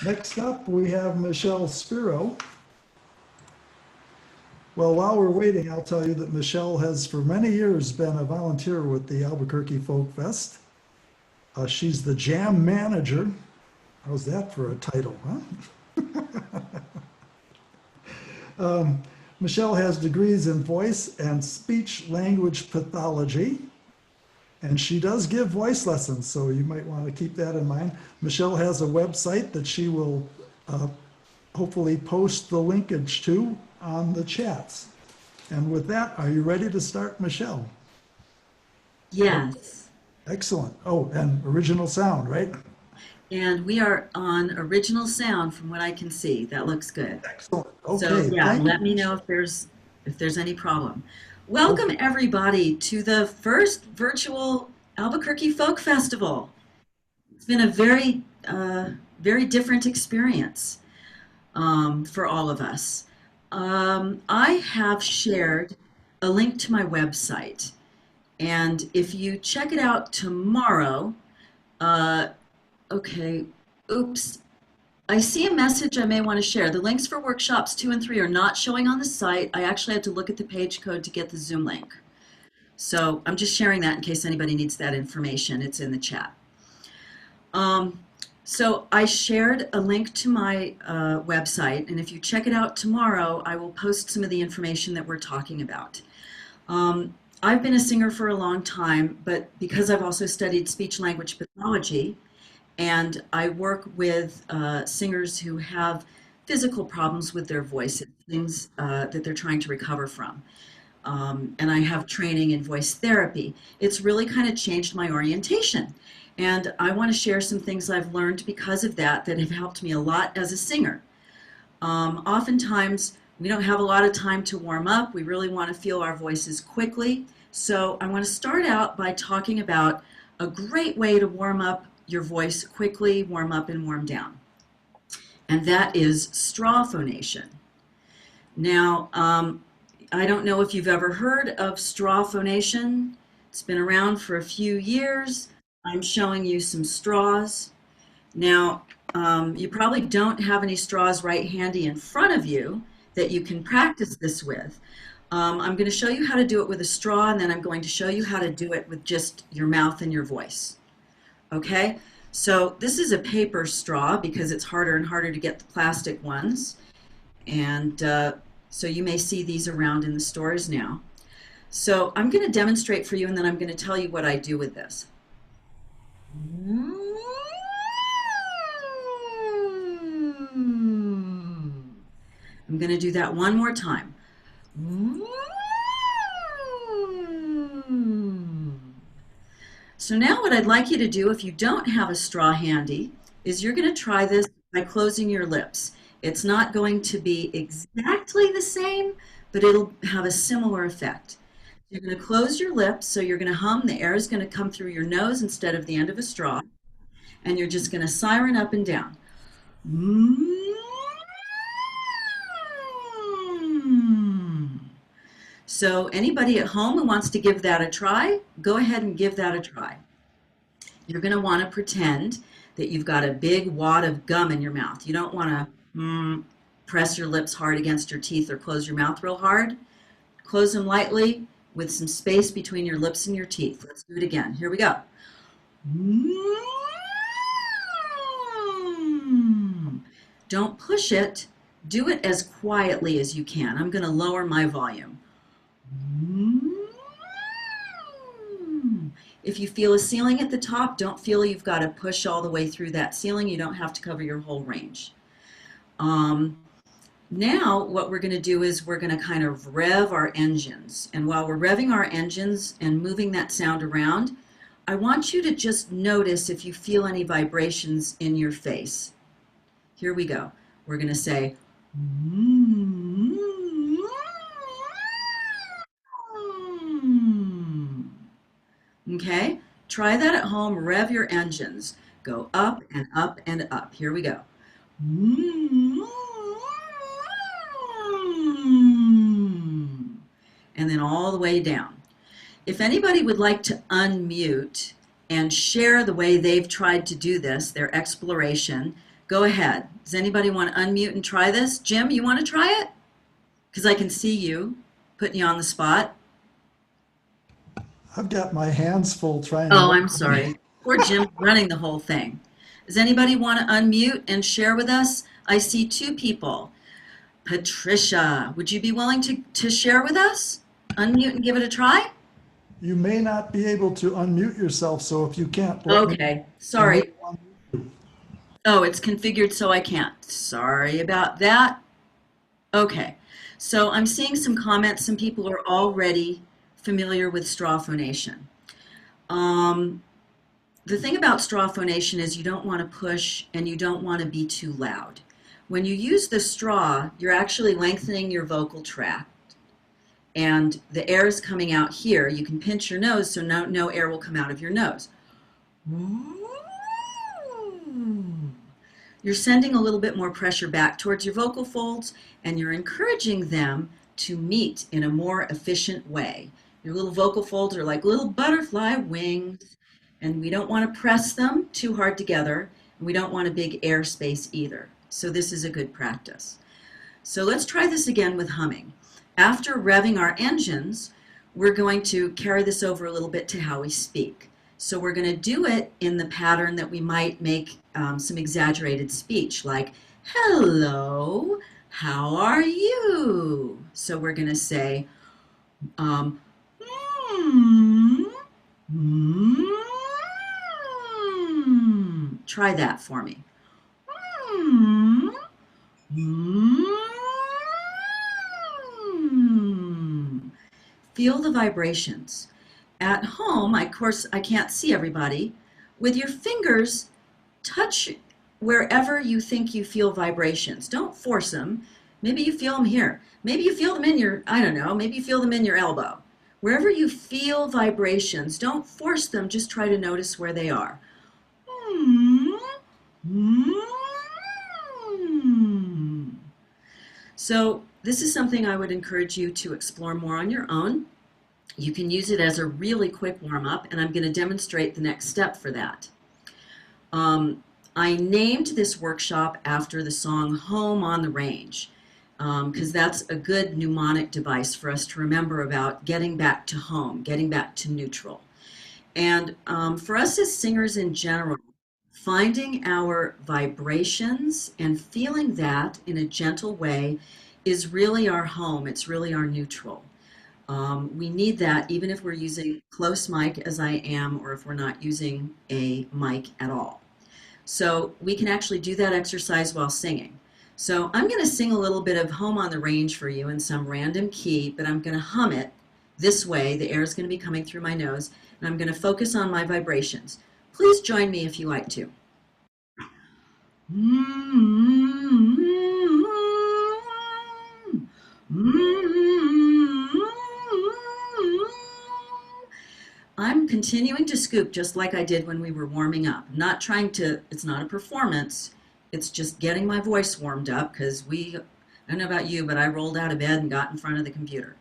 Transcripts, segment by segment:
Next up, we have Michele Spiro. Well, while we're waiting, I'll tell you that Michele has for many years been a volunteer with the Albuquerque Folk Fest. She's the jam manager. How's that for a title, huh? Michele has degrees in voice and speech language pathology, and she does give voice lessons, so you might want to keep that in mind. Michele has a website that she will hopefully post the linkage to on the chats. And with that, are you ready to start, Michele? Yes, Excellent. Oh, and original sound, right? and we are on original sound from what I can see. That looks good. Excellent. So Okay, yeah, thank you. let me know if there's any problem. Welcome everybody to the first virtual Albuquerque Folk Festival. It's been a very different experience for all of us. I have shared a link to my website, and if you check it out tomorrow, uh, okay, oops, I see a message I may want to share. The links for workshops 2 and 3 are not showing on the site. I actually had to look at the page code to get the Zoom link. So I'm just sharing that in case anybody needs that information. It's in the chat. Um, so I shared a link to my website, and if you check it out tomorrow, I will post some of the information that we're talking about. I've been a singer for a long time, but because I've also studied speech language pathology, and I work with singers who have physical problems with their voices, things that they're trying to recover from. And I have training in voice therapy. It's really kind of changed my orientation. And I want to share some things I've learned because of that that have helped me a lot as a singer. Oftentimes, we don't have a lot of time to warm up. We really want to feel our voices quickly. So I want to start out by talking about a great way to warm up your voice quickly, warm up and warm down. And that is straw phonation. Now, I don't know if you've ever heard of straw phonation. It's been around for a few years. I'm showing you some straws. Now, you probably don't have any straws right handy in front of you that you can practice this with. I'm going to show you how to do it with a straw, and then I'm going to show you how to do it with just your mouth and your voice. Okay, so this is a paper straw because it's harder and harder to get the plastic ones. And so you may see these around in the stores now. So I'm going to demonstrate for you, and then I'm going to tell you what I do with this. I'm going to do that one more time. So now what I'd like you to do, if you don't have a straw handy, is you're going to try this by closing your lips. It's not going to be exactly the same, but it'll have a similar effect. You're going to close your lips, so you're going to hum. The air is going to come through your nose instead of the end of a straw, and you're just going to siren up and down. So anybody at home who wants to give that a try, go ahead and give that a try. You're going to want to pretend that you've got a big wad of gum in your mouth. You don't want to press your lips hard against your teeth or close your mouth real hard. Close them lightly with some space between your lips and your teeth. Let's do it again. Here we go. Don't push it. Do it as quietly as you can. I'm going to lower my volume. If you feel a ceiling at the top, don't feel you've got to push all the way through that ceiling. You don't have to cover your whole range. Now what we're going to do is we're going to kind of rev our engines. And while we're revving our engines and moving that sound around, I want you to just notice if you feel any vibrations in your face. Here we go. We're going to say, okay? Try that at home. Rev your engines. Go up and up and up. Here we go. And then all the way down. If anybody would like to unmute and share the way they've tried to do this, their exploration, Go ahead. Does anybody want to unmute and try this? Jim, you want to try it? Because I can see you, putting you on the spot. I've got my hands full trying to Oh, work I'm on sorry. Poor Jim running the whole thing. Does anybody want to unmute and share with us? I see two people. Patricia, would you be willing to share with us? Unmute and give it a try? You may not be able to unmute yourself, so if you can't, let me Okay, know and we sorry. will unmute you. Oh, it's configured so I can't. Sorry about that. Okay, so I'm seeing some comments. Some people are already familiar with straw phonation. Um, the thing about straw phonation is you don't want to push and you don't want to be too loud. When you use the straw, you're actually lengthening your vocal tract, and the air is coming out here. You can pinch your nose so no air will come out of your nose. You're sending a little bit more pressure back towards your vocal folds, and you're encouraging them to meet in a more efficient way. Your little vocal folds are like little butterfly wings, and we don't want to press them too hard together, and we don't want a big air space either. So this is a good practice. So let's try this again with humming. After revving our engines, we're going to carry this over a little bit to how we speak. So we're going to do it in the pattern that we might make some exaggerated speech, like, hello, how are you? So we're going to say, um, mm, try that for me. Mm, mm. Feel the vibrations. At home, of course, I can't see everybody. With your fingers, touch wherever you think you feel vibrations. Don't force them. Maybe you feel them here. Maybe you feel them in your, I don't know, maybe you feel them in your elbow. Wherever you feel vibrations, don't force them, just try to notice where they are. So this is something I would encourage you to explore more on your own. You can use it as a really quick warm-up, and I'm going to demonstrate the next step for that. I named this workshop after the song Home on the Range, because that's a good mnemonic device for us to remember about getting back to home, getting back to neutral. And for us as singers in general, finding our vibrations and feeling that in a gentle way is really our home. It's really our neutral. We need that even if we're using close mic as I am, or if we're not using a mic at all. So we can actually do that exercise while singing. So I'm going to sing a little bit of Home on the Range for you in some random key, but I'm going to hum it this way. The air is going to be coming through my nose, and I'm going to focus on my vibrations. Please join me if you like to. I'm continuing to scoop just like I did when we were warming up. I'm not trying to, it's not a performance, it's just getting my voice warmed up because I don't know about you, but I rolled out of bed and got in front of the computer.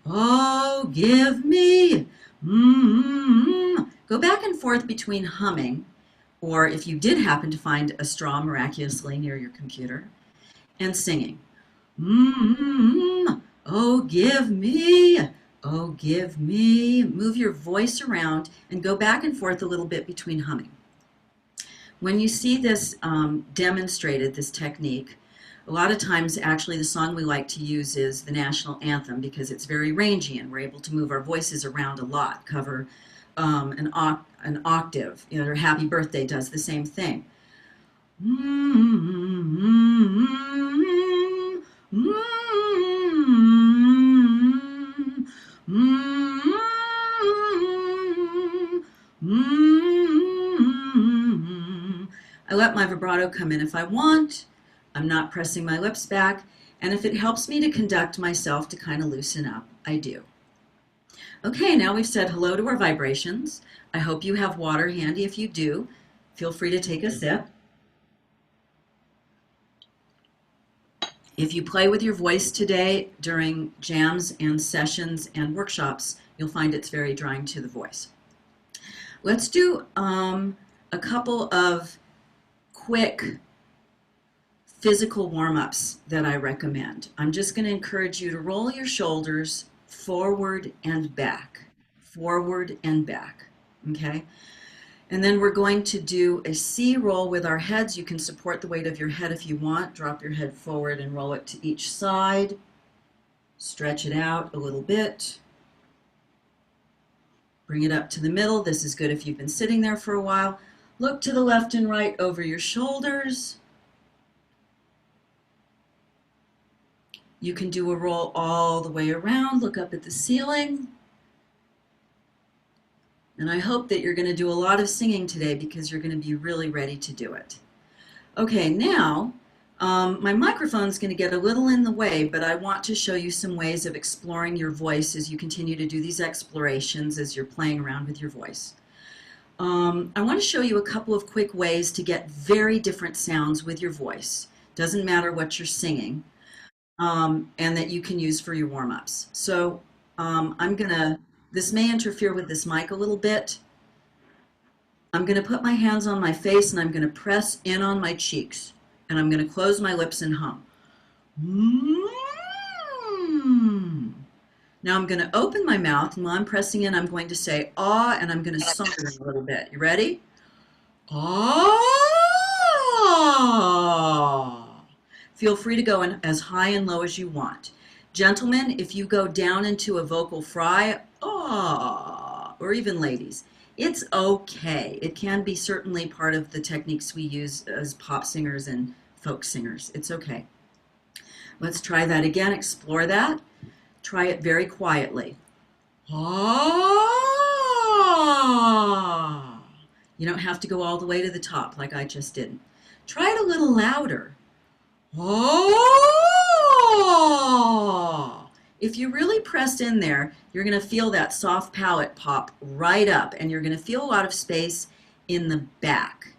Oh, give me. Go back and forth between humming, or if you did happen to find a straw miraculously near your computer, and singing. Oh, give me. Oh, give me. Move your voice around and go back and forth a little bit between humming. When you see this demonstrated, this technique, a lot of times actually the song we like to use is the national anthem because it's very rangy and we're able to move our voices around a lot, cover an octave. You know, or Happy Birthday does the same thing. I let my vibrato come in if I want. I'm not pressing my lips back. And if it helps me to conduct myself to kind of loosen up, I do. Okay, now we've said hello to our vibrations. I hope you have water handy. If you do, feel free to take a sip. If you play with your voice today during jams and sessions and workshops, you'll You'll find it's very drying to the voice. Let's do a couple of quick physical warm-ups that I recommend. I'm just going to encourage you to roll your shoulders forward and back, okay? And then we're going to do a C roll with our heads. You can support the weight of your head if you want. Drop your head forward and roll it to each side. Stretch it out a little bit. Bring it up to the middle. This is good if you've been sitting there for a while. Look to the left and right over your shoulders. You can do a roll all the way around. Look up at the ceiling. And I hope that you're going to do a lot of singing today because you're going to be really ready to do it. Okay, now my microphone's going to get a little in the way, but I want to show you some ways of exploring your voice as you continue to do these explorations as you're playing around with your voice. I want to show you a couple of quick ways to get very different sounds with your voice. Doesn't matter what you're singing, and that you can use for your warm-ups. So this may interfere with this mic a little bit. I'm going to put my hands on my face and I'm going to press in on my cheeks. And I'm going to close my lips and hum. Now I'm going to open my mouth, and while I'm pressing in, I'm going to say ah, and I'm going to song it a little bit. You ready? Ah. Feel free to go in as high and low as you want. Gentlemen, if you go down into a vocal fry, ah, or even ladies, it's okay. It can be certainly part of the techniques we use as pop singers and folk singers. It's okay. Let's try that again. Explore that. Try it very quietly. Ah. You don't have to go all the way to the top like I just did. Try it a little louder. Oh! If you really press in there, you're going to feel that soft palate pop right up, and you're going to feel a lot of space in the back.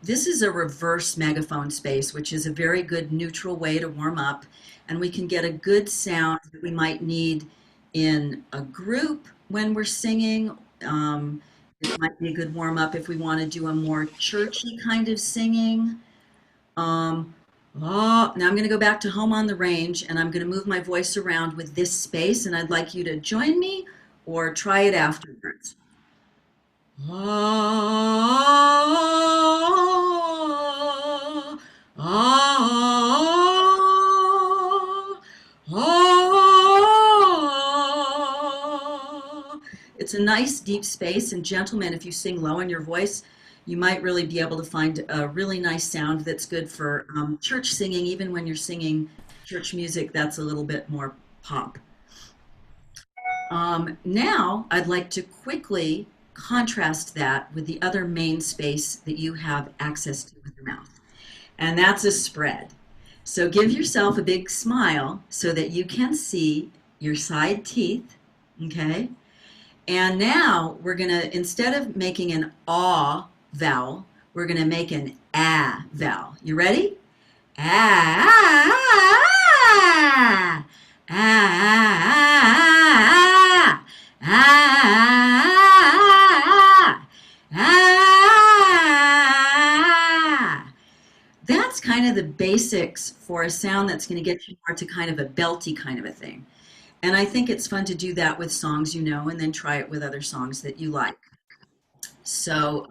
This is a reverse megaphone space, which is a very good neutral way to warm up, and we can get a good sound that we might need in a group when we're singing. It might be a good warm up if we want to do a more churchy kind of singing. Now I'm going to go back to Home on the Range, and I'm going to move my voice around with this space, and I'd like you to join me or try it afterwards. Ah, ah, ah. It's a nice deep space, and gentlemen, if you sing low in your voice, you might really be able to find a really nice sound that's good for church singing, even when you're singing church music that's a little bit more pop. Now, I'd like to quickly contrast that with the other main space that you have access to with your mouth, and that's a spread. So give yourself a big smile so that you can see your side teeth, okay? And now we're going to, instead of making an ah vowel, we're going to make an ah vowel. You ready? Ah, ah, ah, ah, ah, ah. That's kind of the basics for a sound that's going to get you more to kind of a belty kind of a thing. And I think it's fun to do that with songs you know, and then try it with other songs that you like. So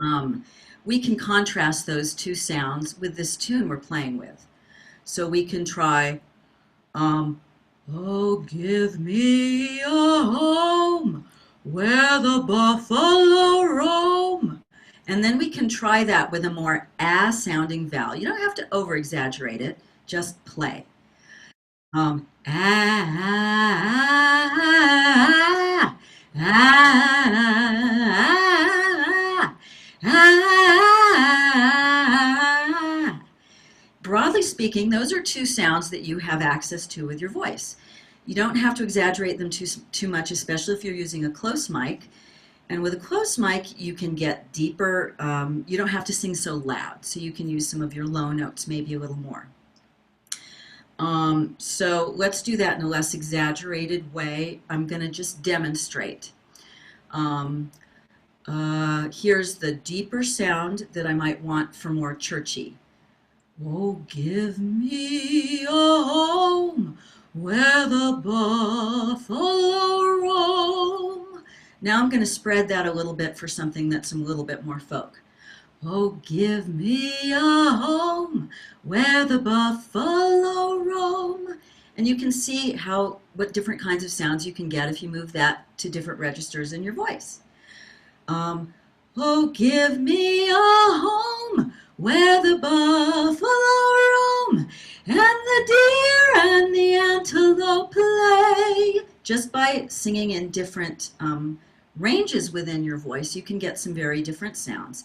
we can contrast those two sounds with this tune we're playing with. So we can try, oh, give me a home where the buffalo roam. And then we can try that with a more sounding vowel. You don't have to over-exaggerate it, just play. Broadly speaking, those are two sounds that you have access to with your voice. You don't have to exaggerate them too much, especially if you're using a close mic. And with a close mic, you can get deeper. You don't have to sing so loud, so you can use some of your low notes, maybe a little more. So let's do that in a less exaggerated way. I'm going to just demonstrate. Um, Here's the deeper sound that I might want for more churchy. Oh, give me a home where the buffalo roam. Now I'm going to spread that a little bit for something that's a little bit more folk. Oh, give me a home where the buffalo roam. And you can see what different kinds of sounds you can get if you move that to different registers in your voice. Um, oh, give me a home where the buffalo roam and the deer and the antelope play. Just by singing in different ranges within your voice, you can get some very different sounds.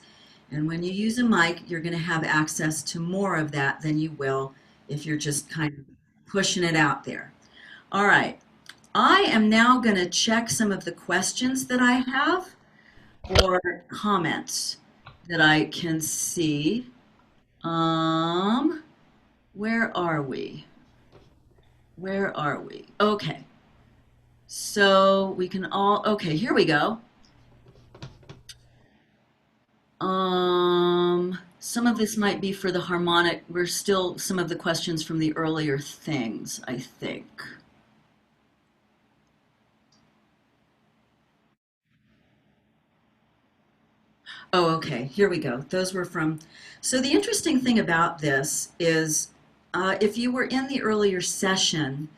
And when you use a mic, you're going to have access to more of that than you will if you're just kind of pushing it out there. All right. I am now going to check some of the questions that I have or comments that I can see. Where are we? Where are we? Okay. So we can all, okay, here we go. Some of this might be for the harmonic. We're still some of the questions from the earlier things, I think. Oh, okay, here we go. Those were from, so the interesting thing about this is if you were in the earlier session,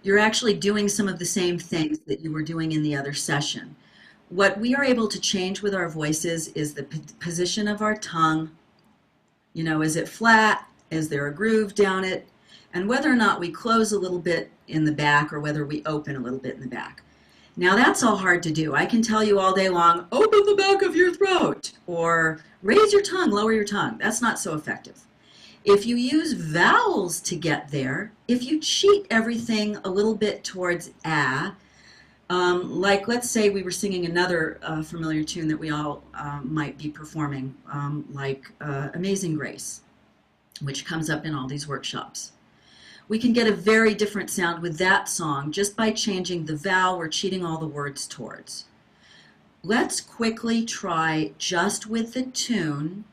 you're actually doing some of the same things that you were doing in the other session. What we are able to change with our voices is the position of our tongue. You know, is it flat? Is there a groove down it? And whether or not we close a little bit in the back or whether we open a little bit in the back. Now that's all hard to do. I can tell you all day long, open the back of your throat, or raise your tongue, lower your tongue. That's not so effective. If you use vowels to get there, if you cheat everything a little bit towards ah, like let's say we were singing another familiar tune that we all might be performing, like Amazing Grace, which comes up in all these workshops. We can get a very different sound with that song just by changing the vowel we're cheating all the words towards. Let's quickly try just with the tune.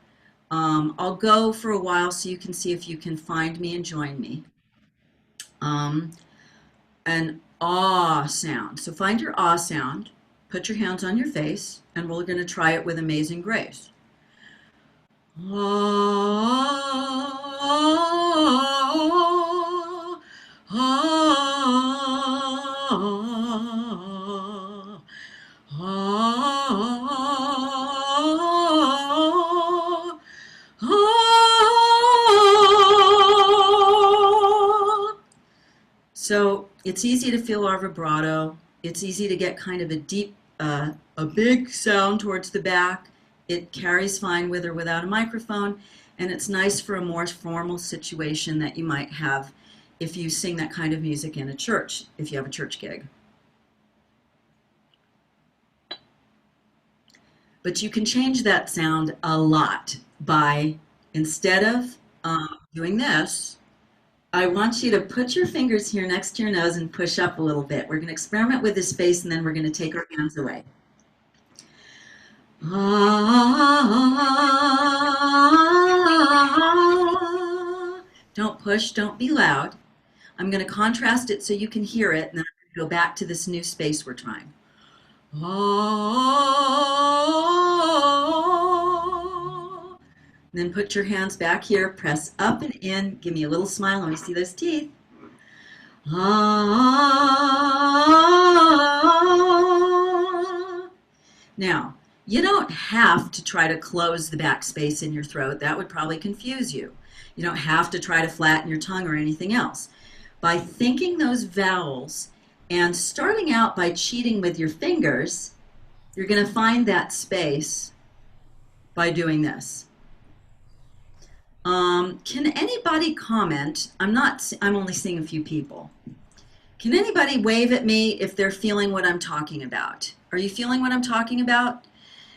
I'll go for a while so you can see if you can find me and join me. An ah sound. So find your ah sound, put your hands on your face, and we're going to try it with Amazing Grace. Ah, ah, ah, ah, ah. So it's easy to feel our vibrato. It's easy to get kind of a deep, a big sound towards the back. It carries fine with or without a microphone, and it's nice for a more formal situation that you might have if you sing that kind of music in a church, if you have a church gig. But you can change that sound a lot by, instead of doing this, I want you to put your fingers here next to your nose and push up a little bit. We're going to experiment with this space, and then we're going to take our hands away. Don't push, don't be loud. I'm going to contrast it so you can hear it, and then I'm going to go back to this new space we're trying. Then put your hands back here, press up and in, give me a little smile, let me see those teeth. Now, you don't have to try to close the back space in your throat. That would probably confuse you. You don't have to try to flatten your tongue or anything else. By thinking those vowels and starting out by cheating with your fingers, you're going to find that space by doing this. Can anybody comment? I'm only seeing a few people. Can anybody wave at me if they're feeling what I'm talking about? Are you feeling what I'm talking about?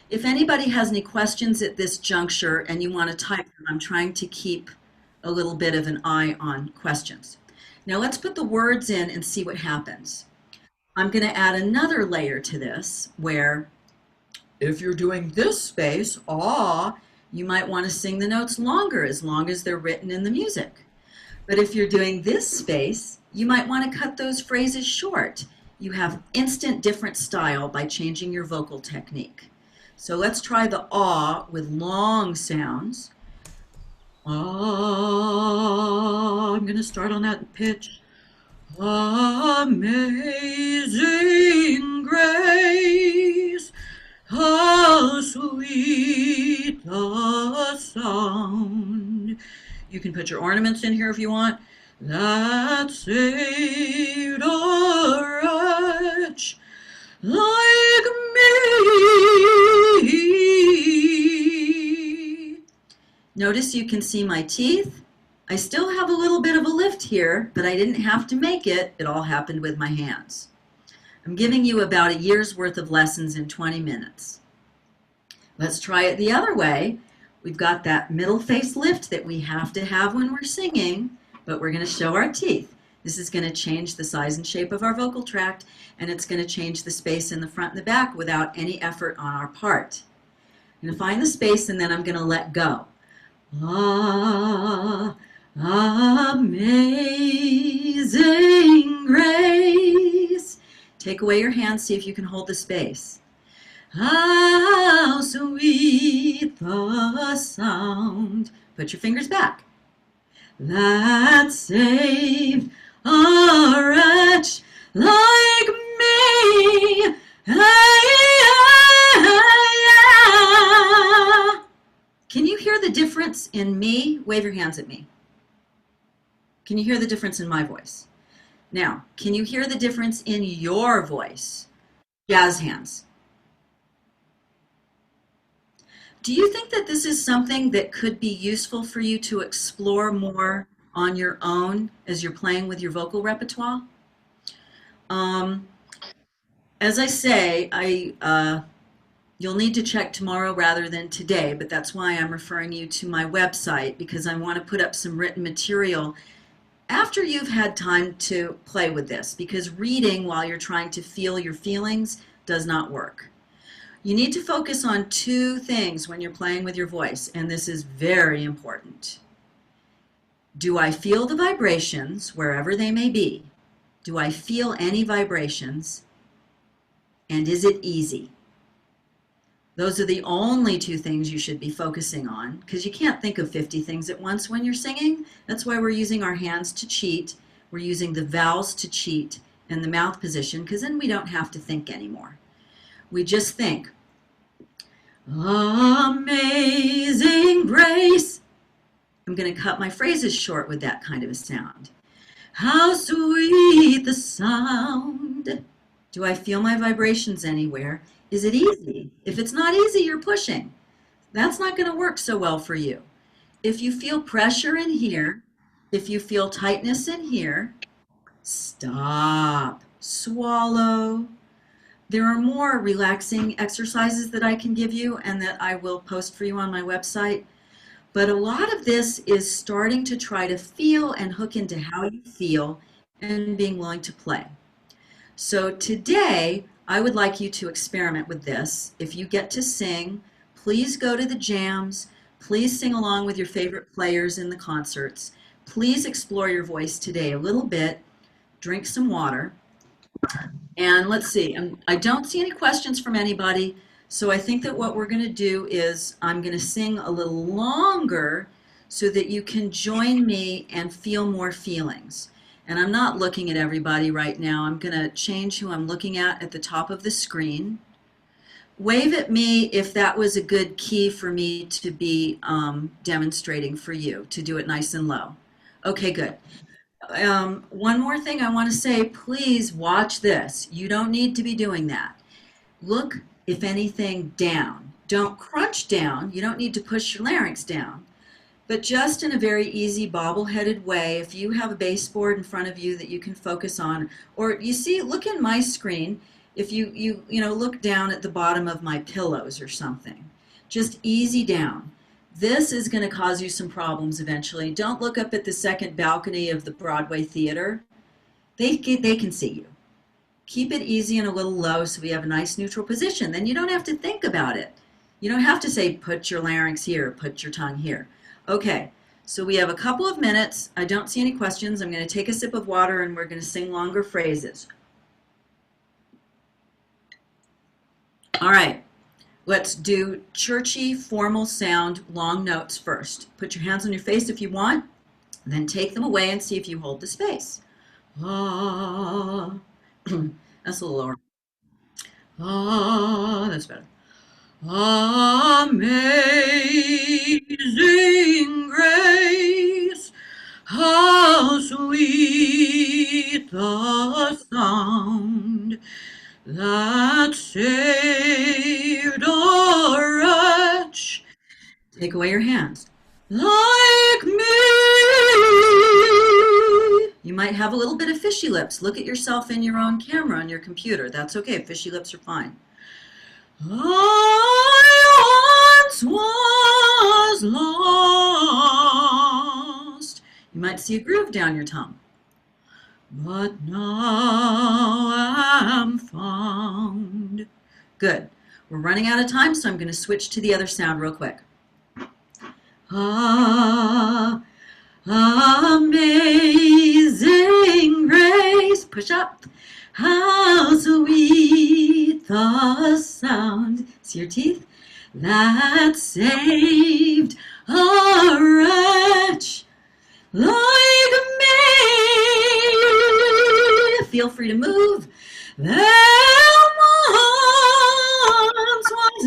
If anybody has any questions at this juncture and you want to type them, I'm trying to keep a little bit of an eye on questions. Now let's put the words in and see what happens. I'm going to add another layer to this where if you're doing this space, ah, you might want to sing the notes longer as long as they're written in the music. But if you're doing this space, you might want to cut those phrases short. You have instant different style by changing your vocal technique. So let's try the ah with long sounds. Ah, I'm going to start on that pitch. Amazing grace, how sweet the sound. You can put your ornaments in here if you want. That saved a wretch like me. Notice you can see my teeth. I still have a little bit of a lift here, but I didn't have to make it. It all happened with my hands. I'm giving you about a year's worth of lessons in 20 minutes. Let's try it the other way. We've got that middle face lift that we have to have when we're singing, but we're going to show our teeth. This is going to change the size and shape of our vocal tract, and it's going to change the space in the front and the back without any effort on our part. I'm going to find the space, and then I'm going to let go. Ah, amazing grace. Take away your hands, see if you can hold the space. How sweet the sound. Put your fingers back. That saved a wretch like me. Can you hear the difference in me? Wave your hands at me. Can you hear the difference in my voice? Now, can you hear the difference in your voice? Jazz hands. Do you think that this is something that could be useful for you to explore more on your own as you're playing with your vocal repertoire? As I say, you'll need to check tomorrow rather than today, but that's why I'm referring you to my website, because I want to put up some written material after you've had time to play with this, because reading while you're trying to feel your feelings does not work. You need to focus on two things when you're playing with your voice, and this is very important. Do I feel the vibrations wherever they may be? Do I feel any vibrations? And is it easy? Those are the only two things you should be focusing on, because you can't think of 50 things at once when you're singing. That's why we're using our hands to cheat. We're using the vowels to cheat and the mouth position, because then we don't have to think anymore. We just think, amazing grace. I'm going to cut my phrases short with that kind of a sound. How sweet the sound. Do I feel my vibrations anywhere? Is it easy? If it's not easy, you're pushing. That's not going to work so well for you. If you feel pressure in here, if you feel tightness in here, stop, swallow. There are more relaxing exercises that I can give you and that I will post for you on my website. But a lot of this is starting to try to feel and hook into how you feel and being willing to play. So today, I would like you to experiment with this. If you get to sing, please go to the jams. Please sing along with your favorite players in the concerts. Please explore your voice today a little bit. Drink some water. And let's see, I don't see any questions from anybody, so I think that what we're going to do is I'm going to sing a little longer so that you can join me and feel more feelings. And I'm not looking at everybody right now. I'm going to change who I'm looking at the top of the screen. Wave at me if that was a good key for me to be demonstrating for you, to do it nice and low. Okay, good. One more thing I want to say, please watch this. You don't need to be doing that. Look, if anything, down. Don't crunch down. You don't need to push your larynx down. But just in a very easy bobble-headed way, if you have a baseboard in front of you that you can focus on, or you see, look in my screen, if you look down at the bottom of my pillows or something. Just easy down. This is going to cause you some problems eventually. Don't look up at the second balcony of the Broadway theater. They can see you. Keep it easy and a little low so we have a nice neutral position. Then you don't have to think about it. You don't have to say, put your larynx here, put your tongue here. Okay, so we have a couple of minutes. I don't see any questions. I'm going to take a sip of water and we're going to sing longer phrases. All right, let's do churchy, formal sound, long notes first. Put your hands on your face if you want, then take them away and see if you hold the space. Ah, that's a little lower. Ah, that's better. Amazing grace, how sweet the sound that saved a wretch. Take away your hands. Like me. You might have a little bit of fishy lips. Look at yourself in your own camera on your computer. That's okay. Fishy lips are fine. I once was lost. You might see a groove down your tongue. But now I'm found. Good. We're running out of time, so I'm going to switch to the other sound real quick. Ah, amazing grace. Push up. How sweet the sound. See your teeth? That saved a wretch like me. Feel free to move. There once was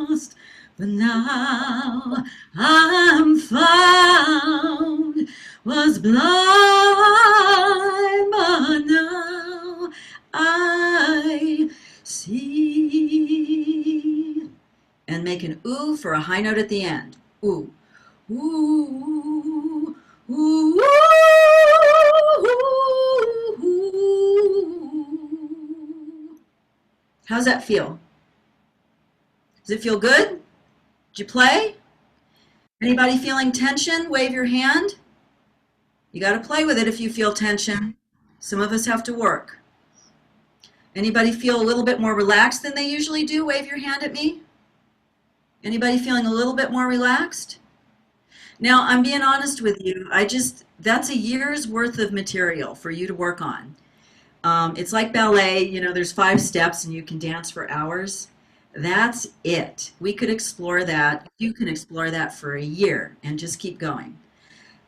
lost, but now I'm found. Was blind, but now I see. And make an ooh for a high note at the end. Ooh. Ooh, ooh, ooh, ooh. How's that feel? Does it feel good? Did you play? Anybody feeling tension? Wave your hand. You got to play with it if you feel tension. Some of us have to work. Anybody feel a little bit more relaxed than they usually do? Wave your hand at me. Anybody feeling a little bit more relaxed? Now, I'm being honest with you. That's a year's worth of material for you to work on. It's like ballet, you know, there's 5 steps and you can dance for hours. That's it. We could explore that. You can explore that for a year and just keep going.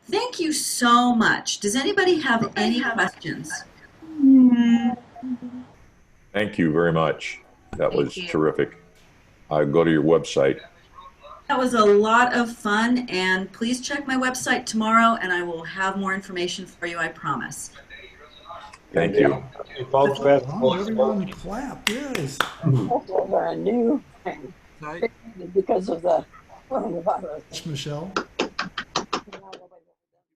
Thank you so much. Does anybody have any questions? Thank you very much. That was terrific. I'll go to your website. That was a lot of fun, and please check my website tomorrow and I will have more information for you, I promise. Thank you. Folk festival. Everyone clap, yes. Festivals are a new thing because of the coronavirus. Michelle.